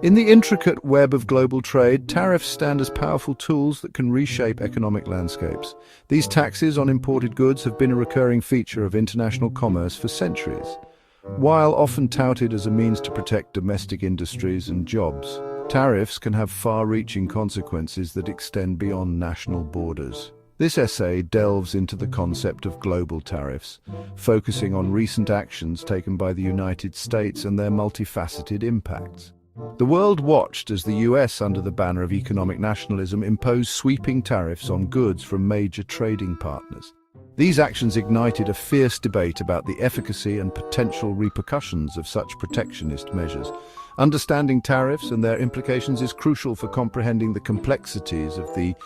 In the intricate web of global trade, tariffs stand as powerful tools that can reshape economic landscapes. These taxes on imported goods have been a recurring feature of international commerce for centuries. While often touted as a means to protect domestic industries and jobs, tariffs can have far-reaching consequences that extend beyond national borders. This essay delves into the concept of global tariffs, focusing on recent actions taken by the United States and their multifaceted impacts. The world watched as the US, under the banner of economic nationalism, imposed sweeping tariffs on goods from major trading partners. These actions ignited a fierce debate about the efficacy and potential repercussions of such protectionist measures. Understanding tariffs and their implications is crucial for comprehending the complexities of the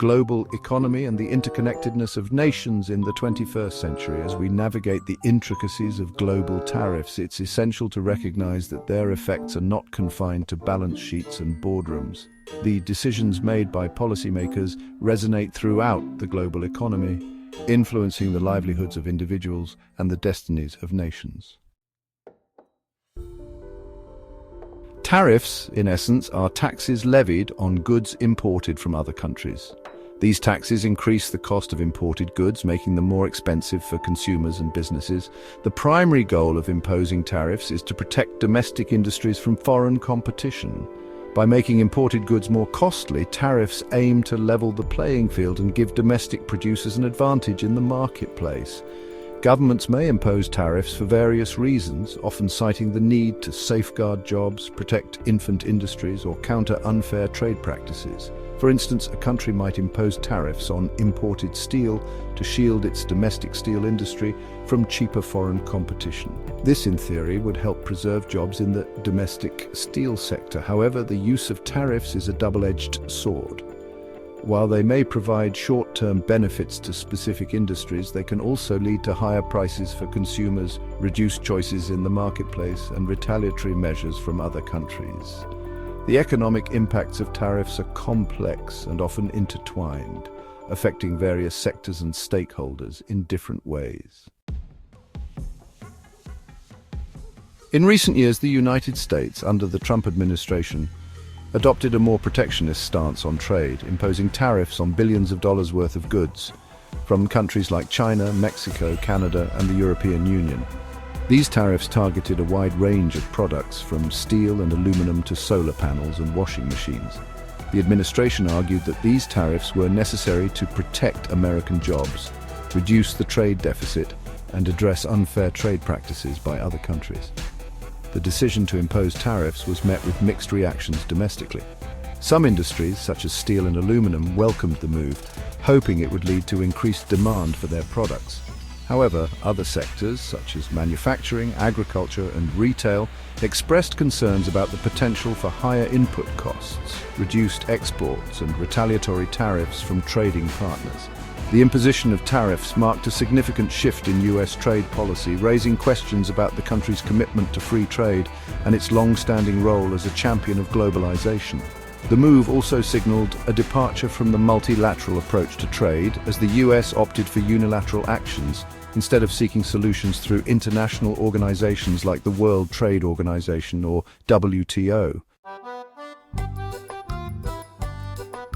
global economy and the interconnectedness of nations in the 21st century. As we navigate the intricacies of global tariffs, it's essential to recognize that their effects are not confined to balance sheets and boardrooms. The decisions made by policymakers resonate throughout the global economy, influencing the livelihoods of individuals and the destinies of nations. Tariffs, in essence, are taxes levied on goods imported from other countries. These taxes increase the cost of imported goods, making them more expensive for consumers and businesses. The primary goal of imposing tariffs is to protect domestic industries from foreign competition. By making imported goods more costly, tariffs aim to level the playing field and give domestic producers an advantage in the marketplace. Governments may impose tariffs for various reasons, often citing the need to safeguard jobs, protect infant industries, or counter unfair trade practices. For instance, a country might impose tariffs on imported steel to shield its domestic steel industry from cheaper foreign competition. This, in theory, would help preserve jobs in the domestic steel sector. However, the use of tariffs is a double-edged sword. While they may provide short-term benefits to specific industries, they can also lead to higher prices for consumers, reduced choices in the marketplace, and retaliatory measures from other countries. The economic impacts of tariffs are complex and often intertwined, affecting various sectors and stakeholders in different ways. In recent years, the United States, under the Trump administration, adopted a more protectionist stance on trade, imposing tariffs on billions of dollars worth of goods from countries like China, Mexico, Canada, and the European Union. These tariffs targeted a wide range of products, from steel and aluminum to solar panels and washing machines. The administration argued that these tariffs were necessary to protect American jobs, reduce the trade deficit, and address unfair trade practices by other countries. The decision to impose tariffs was met with mixed reactions domestically. Some industries, such as steel and aluminum, welcomed the move, hoping it would lead to increased demand for their products. However, other sectors, such as manufacturing, agriculture, and retail, expressed concerns about the potential for higher input costs, reduced exports, and retaliatory tariffs from trading partners. The imposition of tariffs marked a significant shift in US trade policy, raising questions about the country's commitment to free trade and its long-standing role as a champion of globalization. The move also signaled a departure from the multilateral approach to trade, as the US opted for unilateral actions instead of seeking solutions through international organizations like the World Trade Organization, or WTO.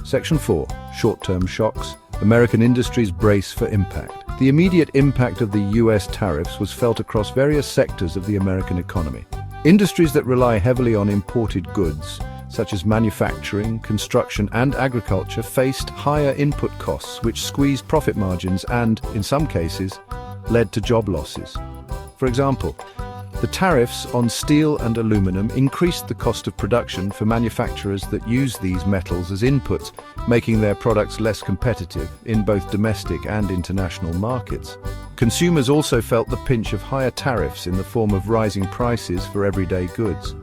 Section 4. Short-term shocks. American industries brace for impact. The immediate impact of the US tariffs was felt across various sectors of the American economy. Industries that rely heavily on imported goods, such as manufacturing, construction, and agriculture, faced higher input costs, which squeezed profit margins and, in some cases, led to job losses. For example, the tariffs on steel and aluminum increased the cost of production for manufacturers that use these metals as inputs, making their products less competitive in both domestic and international markets. Consumers also felt the pinch of higher tariffs in the form of rising prices for everyday goods.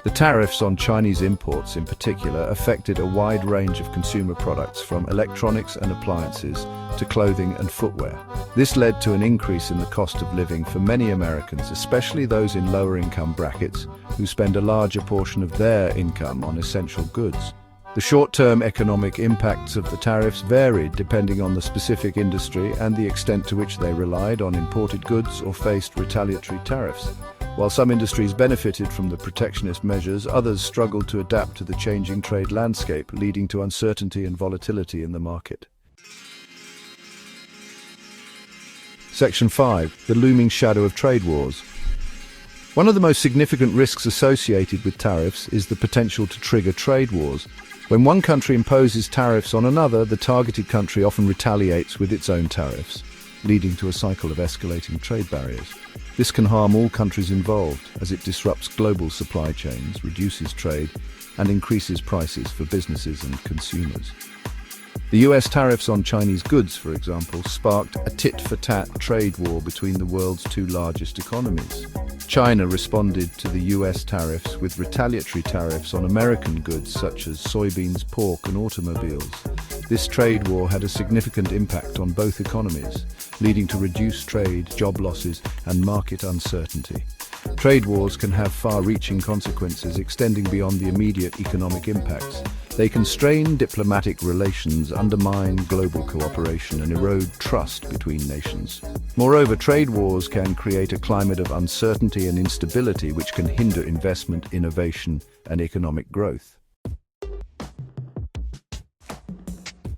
The tariffs on Chinese imports, in particular, affected a wide range of consumer products, from electronics and appliances to clothing and footwear. This led to an increase in the cost of living for many Americans, especially those in lower income brackets, who spend a larger portion of their income on essential goods. The short-term economic impacts of the tariffs varied depending on the specific industry and the extent to which they relied on imported goods or faced retaliatory tariffs. While some industries benefited from the protectionist measures, others struggled to adapt to the changing trade landscape, leading to uncertainty and volatility in the market. Section 5. The looming shadow of trade wars. One of the most significant risks associated with tariffs is the potential to trigger trade wars. When one country imposes tariffs on another, the targeted country often retaliates with its own tariffs, leading to a cycle of escalating trade barriers. This can harm all countries involved, as it disrupts global supply chains, reduces trade, and increases prices for businesses and consumers. The US tariffs on Chinese goods, for example, sparked a tit-for-tat trade war between the world's two largest economies. China responded to the US tariffs with retaliatory tariffs on American goods such as soybeans, pork, and automobiles. This trade war had a significant impact on both economies, leading to reduced trade, job losses, and market uncertainty. Trade wars can have far-reaching consequences extending beyond the immediate economic impacts. They can strain diplomatic relations, undermine global cooperation, and erode trust between nations. Moreover, trade wars can create a climate of uncertainty and instability which can hinder investment, innovation, and economic growth.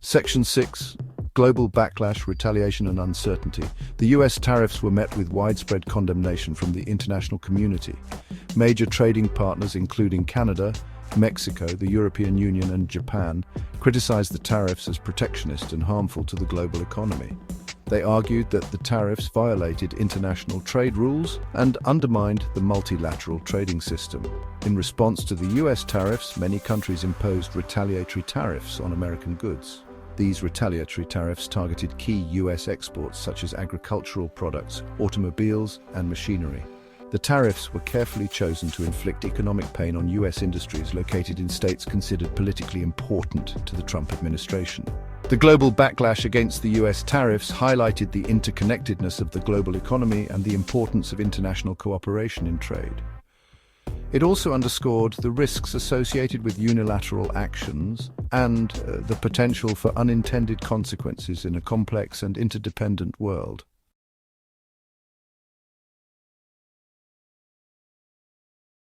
Section 6. Global backlash, retaliation, and uncertainty. The US tariffs were met with widespread condemnation from the international community. Major trading partners, including Canada, Mexico, the European Union, and Japan, criticized the tariffs as protectionist and harmful to the global economy. They argued that the tariffs violated international trade rules and undermined the multilateral trading system. In response to the US tariffs, many countries imposed retaliatory tariffs on American goods. These retaliatory tariffs targeted key US exports such as agricultural products, automobiles, and machinery. The tariffs were carefully chosen to inflict economic pain on US industries located in states considered politically important to the Trump administration. The global backlash against the US tariffs highlighted the interconnectedness of the global economy and the importance of international cooperation in trade. It also underscored the risks associated with unilateral actions and the potential for unintended consequences in a complex and interdependent world.